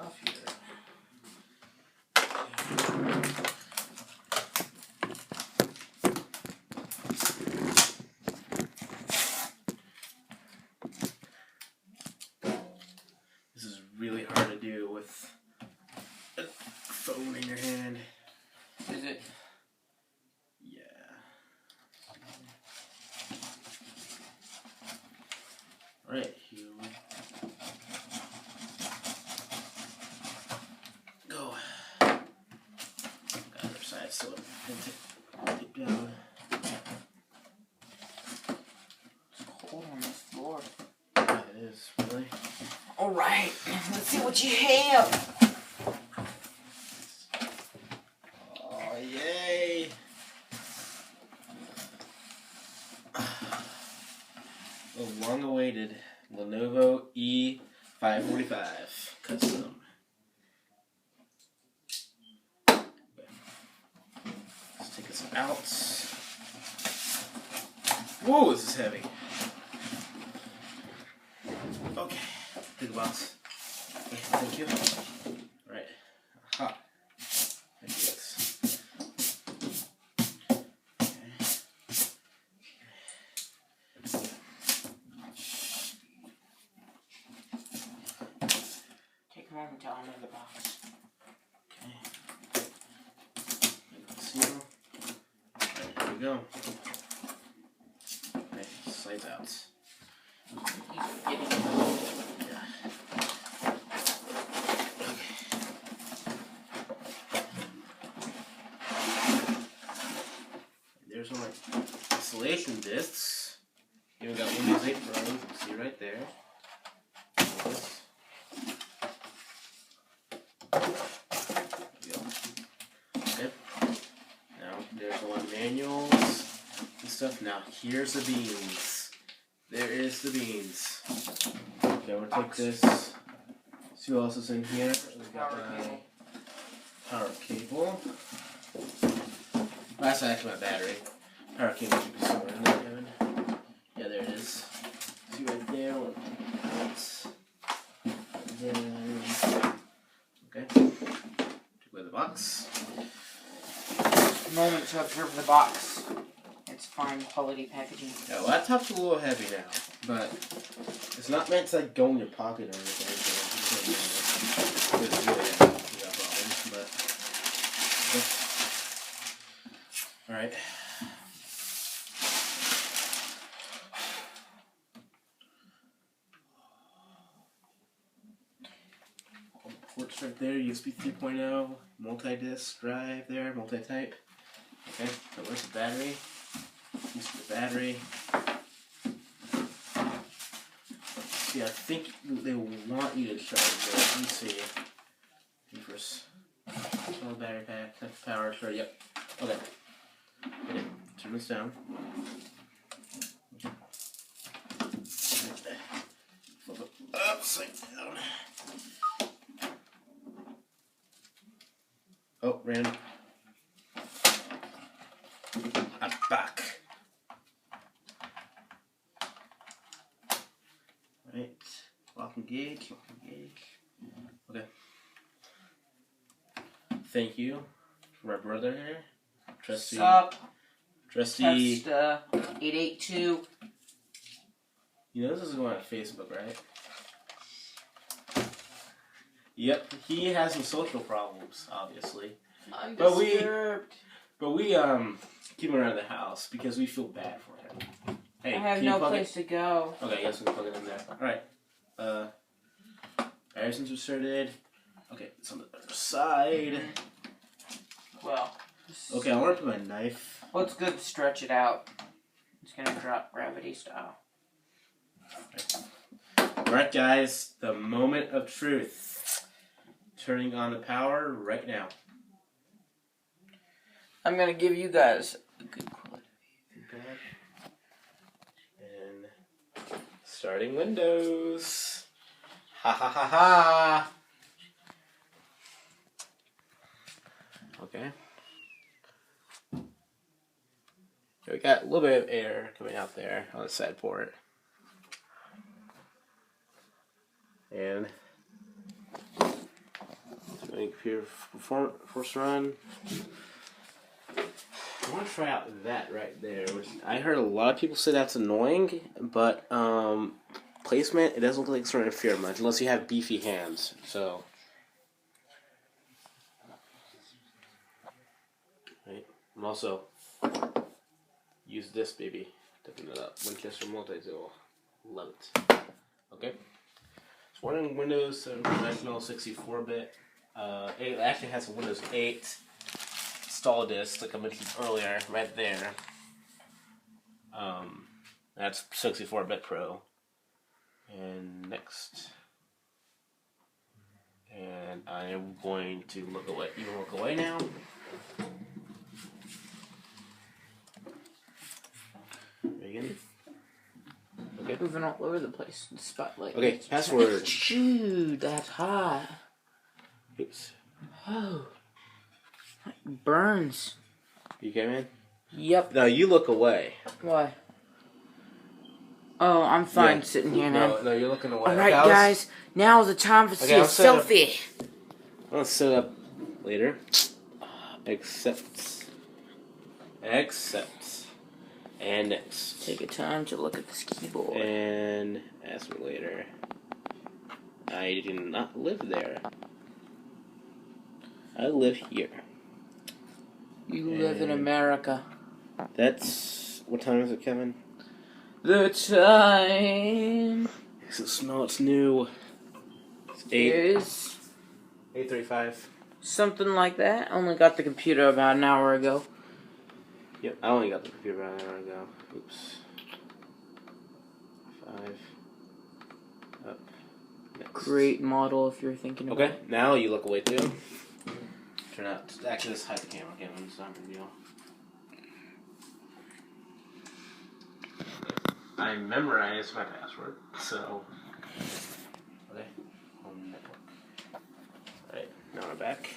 off here. This is really hard to do with a phone in your hand. Is it? Yeah. Alright, here we go. Got other side so it down. It's cold on this floor. Yeah, it is, really. Alright, let's see what you have. Oh, yay! The long-awaited Lenovo E545 custom. Let's take this out. Whoa, this is heavy. Okay, big box. Okay, thank you. All right. Aha. Thank you. Take a moment to honor the box. Okay. Seal. Alright, here we go. Okay, slides out. He's getting Yeah. There's all my installation discs. Even got Windows 8 Pro, you can see right there. This. There we go. Okay. Now there's a lot of manuals and stuff. Now here's the beans. There is the beans. Okay, we'll take this. See what else is in here. We've got my power cable. That's actually my battery. Power cable should be somewhere in there, Kevin. Yeah, there it is. See right there. Okay. Take away the box. a moment to observe the box. It's fine quality packaging. Yeah, well, that top's a little heavy now, but it's not meant to like go in your pocket or anything. So it's really got problems, but all right. Ports right there, USB 3.0, multi-disc drive there, multi-type. Okay, so where's the battery? Use the battery. See, I think they want you to charge it. Let me see. First, small battery pack, power, sure, yep. Okay. Hit it. Turn this down. Flip it upside down. Oh, ran. I'm back. Right. Lock and gauge. Lock and gauge. Okay. Thank you for my brother here. Trusty. Sup? Trusty. Test 882. You know this is going on Facebook, right? Yep, he has some social problems, obviously. I'm But disturbed. we keep him around the house because we feel bad for him. Hey, I have can you no plug place to go. Okay, yes, we can plug it in there. Alright. Batteries inserted. Okay, it's on the other side. Well. Okay, I want to put my knife. Well, it's good to stretch it out. It's gonna drop gravity style. Alright, guys, the moment of truth. Turning on the power right now. I'm gonna give you guys a good quality feedback. And starting Windows. Ha ha ha ha. Okay. We got a little bit of air coming out there on the side port. And computer first run. I want to try out that right there. I heard a lot of people say that's annoying, but placement, it doesn't look like it's going to interfere much unless you have beefy hands. So, right. And also use this baby to open it up. Winchester Multi-Tool. Love it. Okay. It's running Windows Professional 64-bit. It actually has a Windows 8 install disk, like I mentioned earlier, right there. That's 64-bit Pro. And next. And I am going to look away now. Reagan. Okay. Moving all over the place. The spotlight. Okay, password. Shoot, that's hot. Oops. Oh. It burns. You okay, man? Yep. No, you look away. Why? Oh, I'm fine sitting here now. No, you're looking away. Alright, guys. Now's the time for see a selfie. I'll set up later. Accept. And next. Take a time to look at this keyboard. And ask me later. I do not live there. I live here. You live in America. That's... What time is it, Kevin? The time It's new. It's 8. is 8:35. something like that. I only got the computer about an hour ago. Yep, I only got the computer about an hour ago. Oops. 5. Up. Next. Great model if you're thinking about Okay, now you look away too. Turn out. Actually, just hide the camera, Kevin. It's not a big deal. I memorized my password, so. Okay. Home network. Alright, now we're back.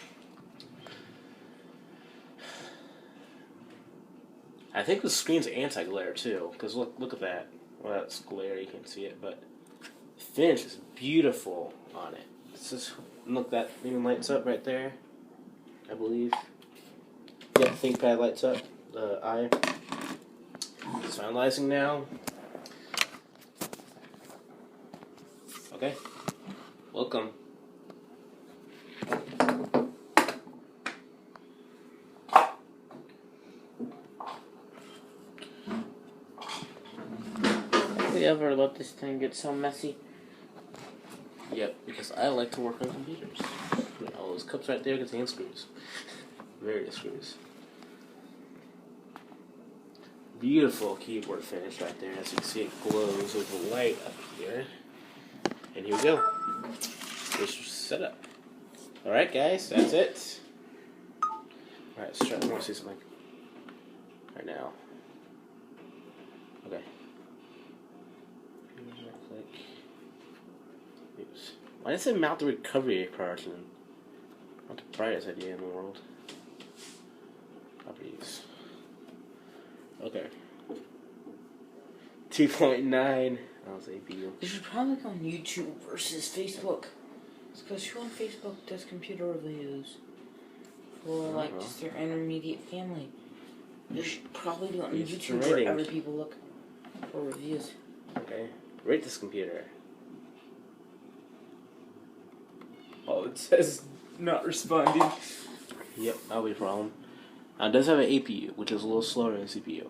I think the screen's anti-glare too, because look at that. Well, that's glare, you can't see it, but the finish is beautiful on it. It's just, look, that even lights up right there, I believe. Yeah, ThinkPad lights up, the eye. It's finalizing now. Okay, welcome. We ever let this thing get so messy? Yep, because I like to work on computers. All those cups right there contain screws. Various screws. Beautiful keyboard finish right there. As you can see, it glows with the light up here. And here we go. Here's your setup. Alright, guys, that's it. Alright, let's try. I want to see something. Right now. Okay. Click. Oops. Why does it mount the recovery carton? Not the brightest idea in the world. Properties. Okay. 2.9. How's APU? You should probably go on YouTube versus Facebook. It's because who on Facebook does computer reviews for like just their intermediate family? You should probably do it on YouTube where other people look for reviews. Okay. Rate this computer. Oh, it says not responding. Yep, that'll be a problem. It does have an APU, which is a little slower than CPU.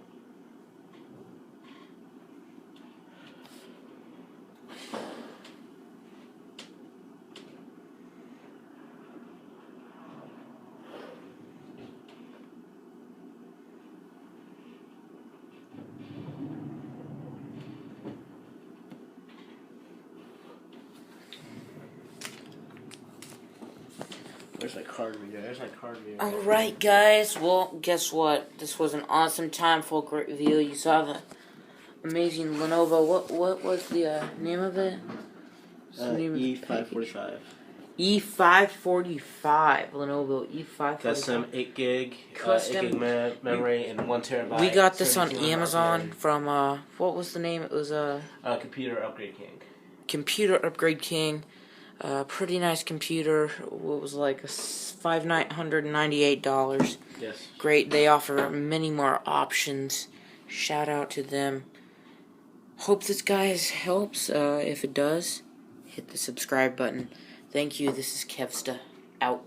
Where's my card reader? There's my card reader. Alright, guys. Well, guess what? This was an awesome time for a great review. You saw the amazing Lenovo. What was the name of it? E545. E545. Lenovo E545. Custom 8 gig, 8 gig memory, and 1 terabyte. We got this on Amazon from, what was the name? It was Computer Upgrade King. Computer Upgrade King. Pretty nice computer. What was like $598. Yes. Great. They offer many more options. Shout out to them. Hope this guys helps. If it does, hit the subscribe button. Thank you. This is Kevsta. Out.